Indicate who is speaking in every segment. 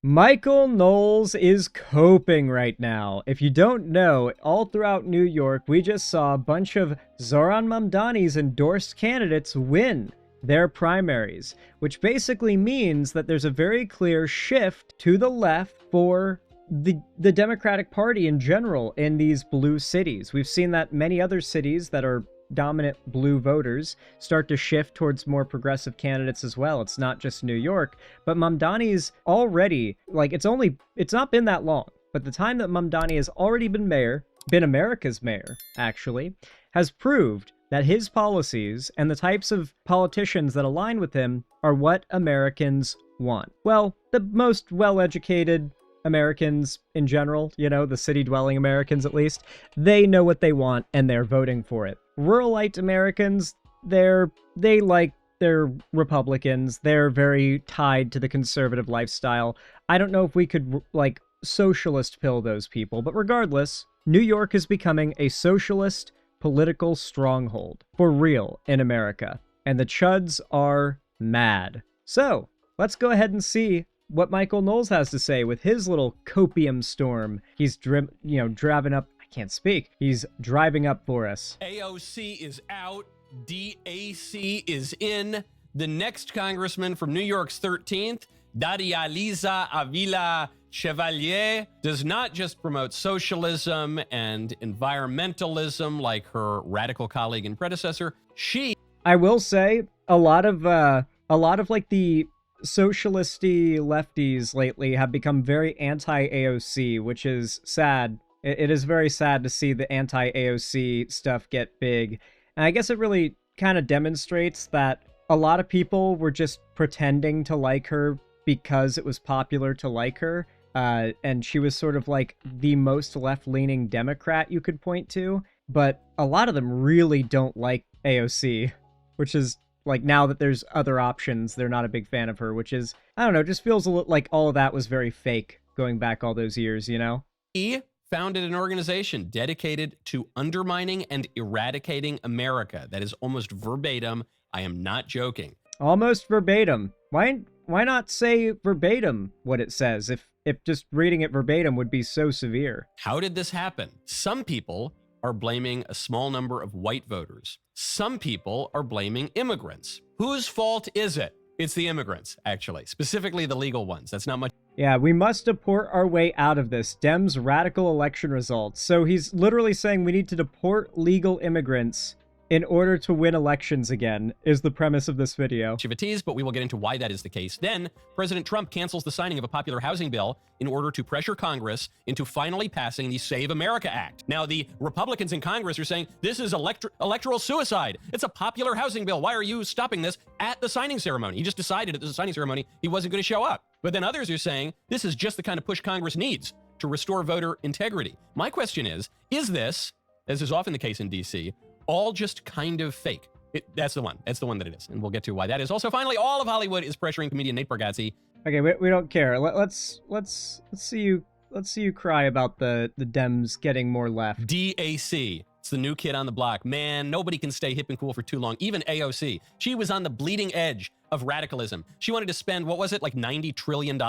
Speaker 1: Michael Knowles is coping right now. If you don't know, all throughout New York, we just saw a bunch of Zohran Mamdani's endorsed candidates win their primaries, which basically means that there's a very clear shift to the left for the Democratic Party in general in these blue cities. We've seen that many other cities that are dominant blue voters start to shift towards more progressive candidates as well. It's not just New York, but Mamdani's already, like, it's not been that long, but the time that Mamdani has already been America's mayor, actually, has proved that his policies and the types of politicians that align with him are what Americans want. Well, the most well-educated Americans in general, you know, the city-dwelling Americans at least, they know what they want and they're voting for it. Ruralite Americans, they're Republicans. They're very tied to the conservative lifestyle. I don't know if we could, like, socialist pill those people, but regardless, New York is becoming a socialist political stronghold for real in America, and the chuds are mad. So, let's go ahead and see what Michael Knowles has to say with his little copium storm. He's driving up. I can't speak. He's driving up for us.
Speaker 2: AOC is out. DAC is in. The next congressman from New York's 13th, Daria Liza Avila Chevalier, does not just promote socialism and environmentalism like her radical colleague and predecessor.
Speaker 1: I will say a lot of like the socialisty lefties lately have become very anti-AOC, which is sad. It is very sad to see the anti-AOC stuff get big. And I guess it really kind of demonstrates that a lot of people were just pretending to like her because it was popular to like her. And she was sort of like the most left-leaning Democrat you could point to. But a lot of them really don't like AOC, which is, like, now that there's other options, they're not a big fan of her, which is, I don't know, just feels a little like all of that was very fake going back all those years, you know?
Speaker 2: He founded an organization dedicated to undermining and eradicating America. That is almost verbatim. I am not joking.
Speaker 1: Almost verbatim. Why not say verbatim what it says if just reading it verbatim would be so severe?
Speaker 2: How did this happen? Some people are blaming a small number of white voters. Some people are blaming immigrants. Whose fault is it? It's the immigrants, actually, specifically the legal ones. That's not much.
Speaker 1: Yeah, we must deport our way out of this. Dems' radical election results. So he's literally saying we need to deport legal immigrants in order to win elections again, is the premise of this video.
Speaker 2: But we will get into why that is the case. Then, President Trump cancels the signing of a popular housing bill in order to pressure Congress into finally passing the Save America Act. Now, the Republicans in Congress are saying, this is electoral suicide. It's a popular housing bill. Why are you stopping this at the signing ceremony? He just decided at the signing ceremony he wasn't going to show up. But then others are saying, this is just the kind of push Congress needs to restore voter integrity. My question is this, as is often the case in D.C., all just kind of fake? That's the one. That's the one that it is. And we'll get to why that is. Also, finally, all of Hollywood is pressuring comedian Nate Bargatze.
Speaker 1: Okay, we don't care. Let's see you cry about the Dems getting more left.
Speaker 2: DAC. It's the new kid on the block. Man, nobody can stay hip and cool for too long. Even AOC. She was on the bleeding edge of radicalism. She wanted to spend, what was it, like $90 trillion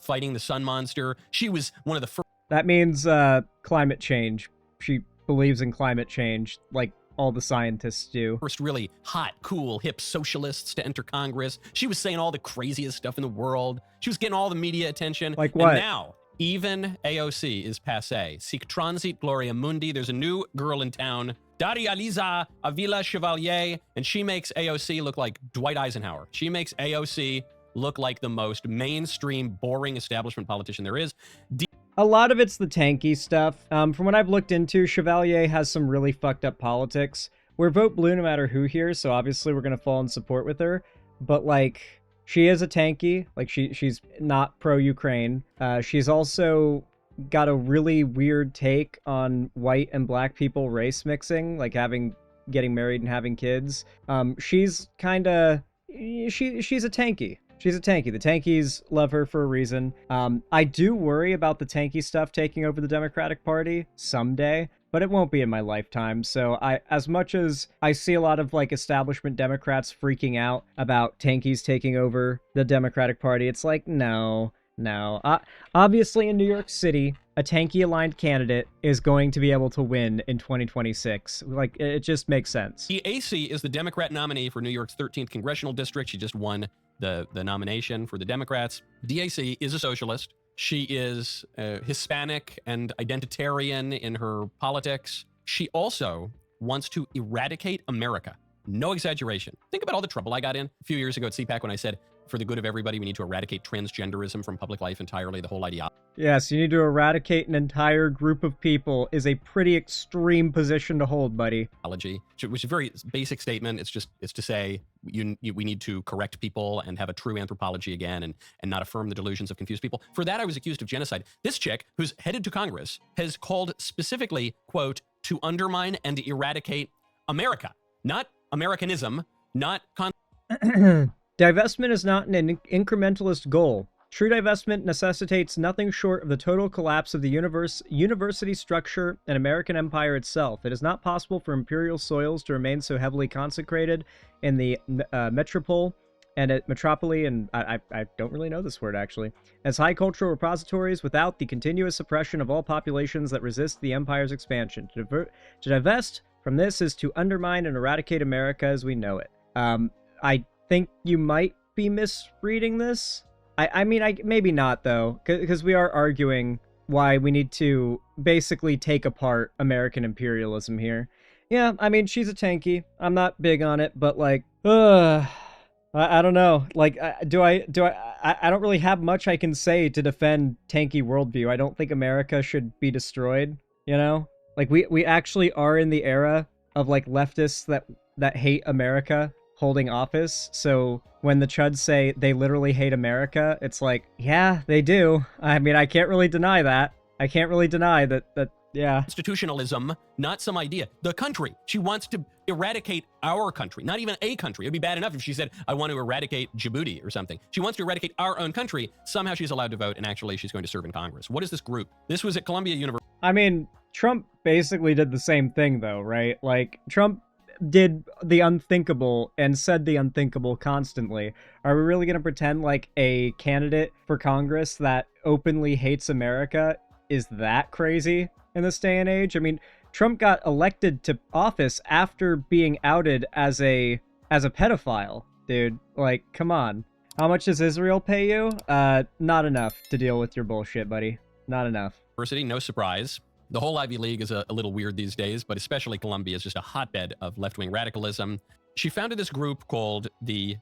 Speaker 2: fighting the sun monster. She was one of the first.
Speaker 1: That means climate change. She believes in climate change, like all the scientists do.
Speaker 2: First really hot, cool, hip socialists to enter Congress. She was saying all the craziest stuff in the world. She was getting all the media attention.
Speaker 1: Like what?
Speaker 2: And now, even AOC is passé. Sic transit gloria mundi. There's a new girl in town, Daria Liza Avila Chevalier, and she makes AOC look like Dwight Eisenhower. She makes AOC look like the most mainstream, boring establishment politician there is.
Speaker 1: A lot of it's the tanky stuff. From what I've looked into, Chevalier has some really fucked up politics. We're vote blue no matter who here, so obviously we're gonna fall in support with her. But, like, she is a tanky. Like, she's not pro-Ukraine. She's also got a really weird take on white and black people race mixing, like getting married and having kids. She's kinda... She's a tanky. She's a tanky. The tankies love her for a reason. I do worry about the tanky stuff taking over the Democratic Party someday, but it won't be in my lifetime. So as much as I see a lot of, like, establishment Democrats freaking out about tankies taking over the Democratic Party, it's like, no, No. Obviously, in New York City, a tanky-aligned candidate is going to be able to win in 2026. Like, it just makes sense.
Speaker 2: The AC is the Democrat nominee for New York's 13th congressional district. She just won the nomination for the Democrats. DAC is a socialist. She is Hispanic and identitarian in her politics. She also wants to eradicate America. No exaggeration. Think about all the trouble I got in a few years ago at CPAC when I said, for the good of everybody, we need to eradicate transgenderism from public life entirely, the whole ideology.
Speaker 1: Yes, you need to eradicate an entire group of people is a pretty extreme position to hold, buddy.
Speaker 2: Which is a very basic statement. It's to say we need to correct people and have a true anthropology again and not affirm the delusions of confused people. For that, I was accused of genocide. This chick, who's headed to Congress, has called specifically, quote, to undermine and eradicate America, not Americanism, not...
Speaker 1: Divestment is not an incrementalist goal. True divestment necessitates nothing short of the total collapse of the university structure and American empire itself. It is not possible for imperial soils to remain so heavily consecrated in the metropole and I don't really know this word actually, as high cultural repositories without the continuous suppression of all populations that resist the empire's expansion. To divest from this is to undermine and eradicate America as we know it. I think you might be misreading this. I mean, maybe not, though, because we are arguing why we need to basically take apart American imperialism here. Yeah, I mean, she's a tanky. I'm not big on it, but, like, I don't know. Like, I don't really have much I can say to defend tanky worldview. I don't think America should be destroyed, you know? Like, we actually are in the era of, like, leftists that hate America holding office, so when the chuds say they literally hate America, it's like, yeah, they do. I mean, I can't really deny that. I can't really deny that, yeah.
Speaker 2: Institutionalism, not some idea. The country. She wants to eradicate our country, not even a country. It'd be bad enough if she said, I want to eradicate Djibouti or something. She wants to eradicate our own country. Somehow she's allowed to vote, and actually she's going to serve in Congress. What is this group? This was at Columbia University.
Speaker 1: I mean, Trump basically did the same thing, though, right? Like, Trump did the unthinkable and said the unthinkable constantly. Are we really going to pretend like a candidate for Congress that openly hates America is that crazy in this day and age? I mean, Trump got elected to office after being outed as a pedophile, dude. Like, come on. How much does Israel pay you? Not enough to deal with your bullshit, buddy. Not enough.
Speaker 2: University, no surprise. The whole Ivy League is a little weird these days, but especially Columbia is just a hotbed of left-wing radicalism. She founded this group called the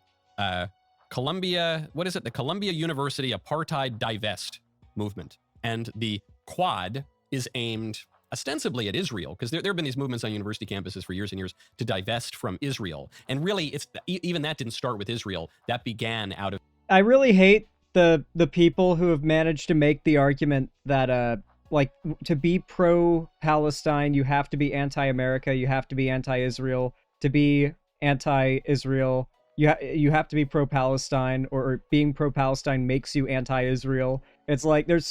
Speaker 2: Columbia University Apartheid Divest Movement. And the Quad is aimed ostensibly at Israel, because there have been these movements on university campuses for years and years to divest from Israel. And really, even that didn't start with Israel. That began out of...
Speaker 1: I really hate the people who have managed to make the argument that... like, to be pro-Palestine, you have to be anti-America, you have to be anti-Israel. To be anti-Israel, you have to be pro-Palestine, or being pro-Palestine makes you anti-Israel. It's like, there's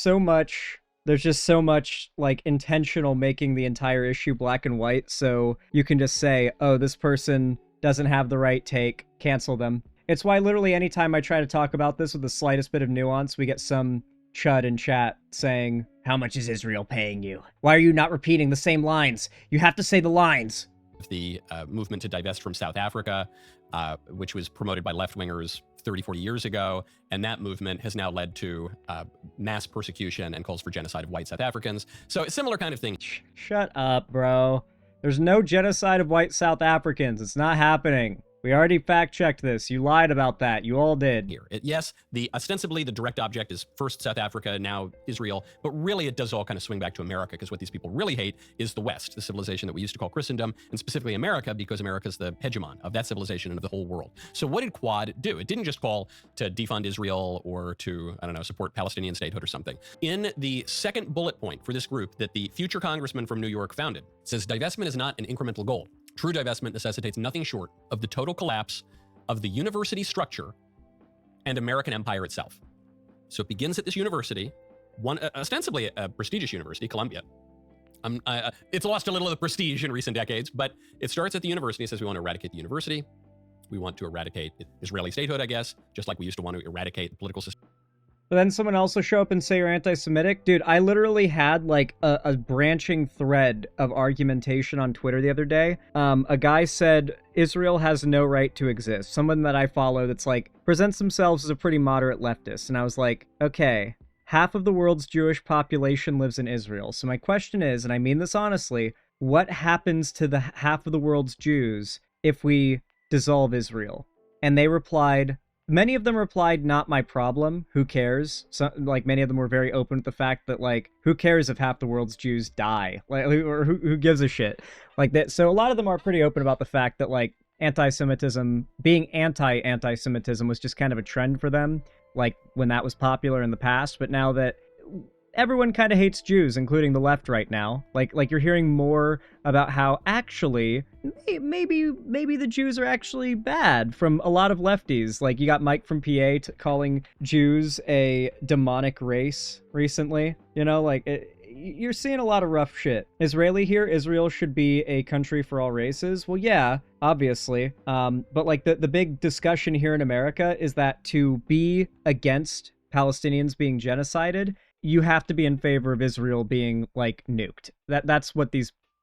Speaker 1: just so much, like, intentional making the entire issue black and white, so you can just say, oh, this person doesn't have the right take, cancel them. It's why literally anytime I try to talk about this with the slightest bit of nuance, we get some chud in chat saying, how much is Israel paying you? Why are you not repeating the same lines? You have to say the lines.
Speaker 2: The movement to divest from South Africa, which was promoted by left-wingers 30, 40 years ago, and that movement has now led to mass persecution and calls for genocide of white South Africans. So a similar kind of thing.
Speaker 1: Shut up, bro. There's no genocide of white South Africans. It's not happening. We already fact-checked this. You lied about that. You all did.
Speaker 2: Yes, ostensibly the direct object is first South Africa, now Israel, but really it does all kind of swing back to America, because what these people really hate is the West, the civilization that we used to call Christendom, and specifically America, because America's the hegemon of that civilization and of the whole world. So what did Quad do? It didn't just call to defund Israel or to, I don't know, support Palestinian statehood or something. In the second bullet point for this group that the future congressman from New York founded, it says, divestment is not an incremental goal. True divestment necessitates nothing short of the total collapse of the university structure and American empire itself. So it begins at this university, ostensibly a prestigious university, Columbia. It's lost a little of the prestige in recent decades, but it starts at the university. It says we want to eradicate the university. We want to eradicate Israeli statehood, I guess, just like we used to want to eradicate the political system.
Speaker 1: But then someone else will show up and say you're anti-Semitic. Dude, I literally had like a branching thread of argumentation on Twitter the other day. A guy said Israel has no right to exist. Someone that I follow that's like presents themselves as a pretty moderate leftist. And I was like, okay, half of the world's Jewish population lives in Israel. So my question is, and I mean this honestly, what happens to the half of the world's Jews if we dissolve Israel? And they replied, many of them replied, not my problem, who cares? So, like, many of them were very open with the fact that, like, who cares if half the world's Jews die? Like, or who gives a shit? Like, that. So a lot of them are pretty open about the fact that, like, anti-Semitism, being anti-Semitism was just kind of a trend for them, like, when that was popular in the past. But now that everyone kind of hates Jews, including the left right now. Like you're hearing more about how actually maybe the Jews are actually bad from a lot of lefties. Like you got Mike from PA calling Jews a demonic race recently. You know, like you're seeing a lot of rough shit. Israeli here, Israel should be a country for all races. Well, yeah, obviously. But like the big discussion here in America is that to be against Palestinians being genocided, you have to be in favor of Israel being like nuked. That's what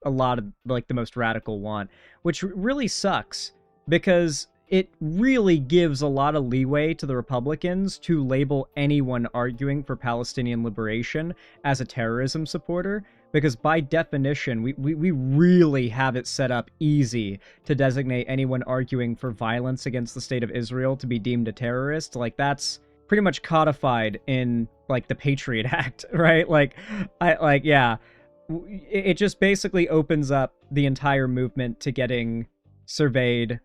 Speaker 1: a lot of like the most radical want, which really sucks because it really gives a lot of leeway to the Republicans to label anyone arguing for Palestinian liberation as a terrorism supporter, because by definition, we really have it set up easy to designate anyone arguing for violence against the state of Israel to be deemed a terrorist. Like that's pretty much codified in like the Patriot Act, right? Yeah, it just basically opens up the entire movement to getting surveilled,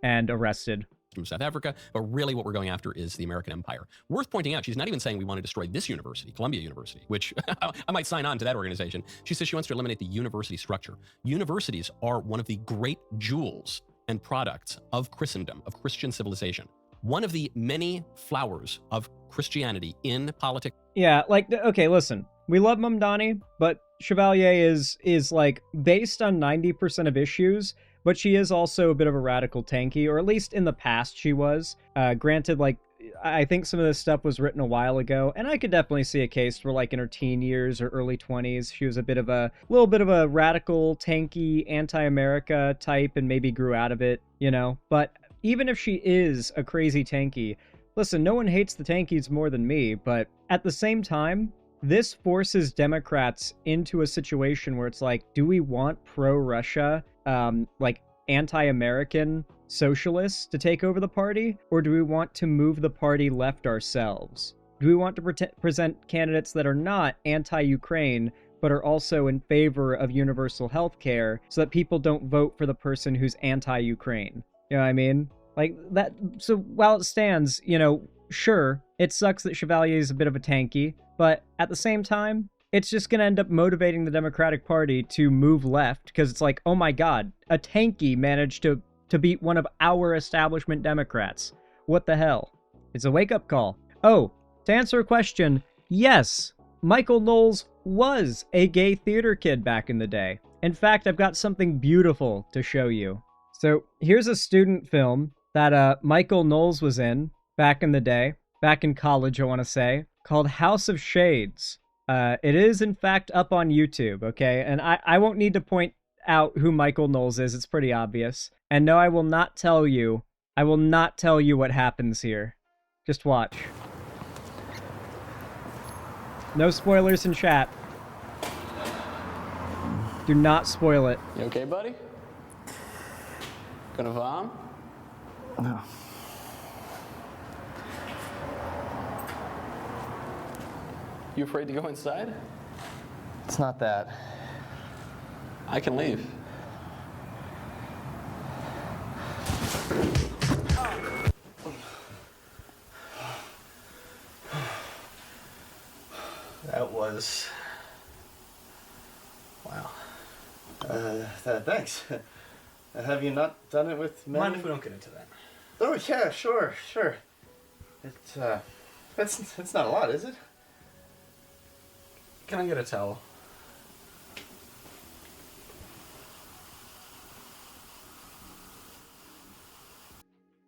Speaker 1: and arrested.
Speaker 2: From South Africa, but really what we're going after is the American empire. Worth pointing out, she's not even saying we want to destroy this university, Columbia University, which I might sign on to that organization. She says she wants to eliminate the university structure. Universities are one of the great jewels and products of Christendom, of Christian civilization. One of the many flowers of Christianity in politics.
Speaker 1: Yeah, like, okay, listen, we love mamdani, but Chevalier is like based on 90% of issues, but she is also a bit of a radical tanky, or at least in the past she was. Granted, like, I think some of this stuff was written a while ago, and I could definitely see a case where, like, in her teen years or early 20s, she was a little bit of a radical, tanky, anti-America type, and maybe grew out of it, you know? But even if she is a crazy tanky, listen, no one hates the tankies more than me, but at the same time, this forces Democrats into a situation where it's like, do we want pro-Russia, like, anti-American socialists to take over the party, or do we want to move the party left ourselves? Do we want to present candidates that are not anti-Ukraine, but are also in favor of universal health care so that people don't vote for the person who's anti-Ukraine? You know what I mean? Like, that. So while it stands, you know, sure, it sucks that Chevalier is a bit of a tanky, but at the same time, it's just going to end up motivating the Democratic Party to move left, because it's like, oh my god, a tanky managed to beat one of our establishment Democrats. What the hell? It's a wake-up call. Oh, to answer a question, yes, Michael Knowles was a gay theater kid back in the day. In fact, I've got something beautiful to show you. So here's a student film that Michael Knowles was in back in the day, back in college, I want to say, called House of Shades. It is, in fact, up on YouTube, okay? And I won't need to point out who Michael Knowles is. It's pretty obvious. And no, I will not tell you. I will not tell you what happens here. Just watch. No spoilers in chat. Do not spoil it.
Speaker 3: You okay, buddy? Gonna vom?
Speaker 4: No.
Speaker 3: You afraid to go inside?
Speaker 4: It's not that.
Speaker 3: I can leave.
Speaker 4: That was... Wow. Thanks. Have you not done it with men?
Speaker 5: Mind if we don't get into that?
Speaker 4: Oh, yeah, sure. It's not a lot, is it?
Speaker 5: Can I get a towel?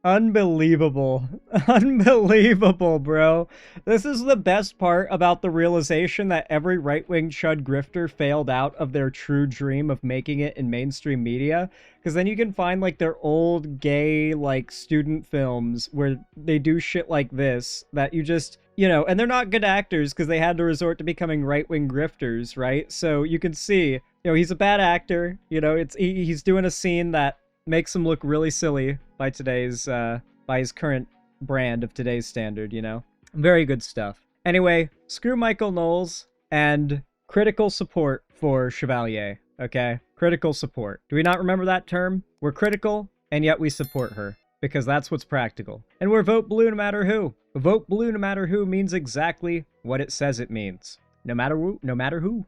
Speaker 1: Unbelievable. Unbelievable, bro. This is the best part about the realization that every right-wing chud grifter failed out of their true dream of making it in mainstream media. Because then you can find, like, their old gay, like, student films where they do shit like this that you just, you know, and they're not good actors because they had to resort to becoming right-wing grifters, right? So you can see, you know, he's a bad actor. You know, he's doing a scene that makes him look really silly by today's, by his current brand of today's standard, you know? Very good stuff. Anyway, screw Michael Knowles and critical support for Chevalier, okay? Critical support. Do we not remember that term? We're critical, and yet we support her, because that's what's practical. And we're vote blue no matter who. Vote blue no matter who means exactly what it says it means. No matter who.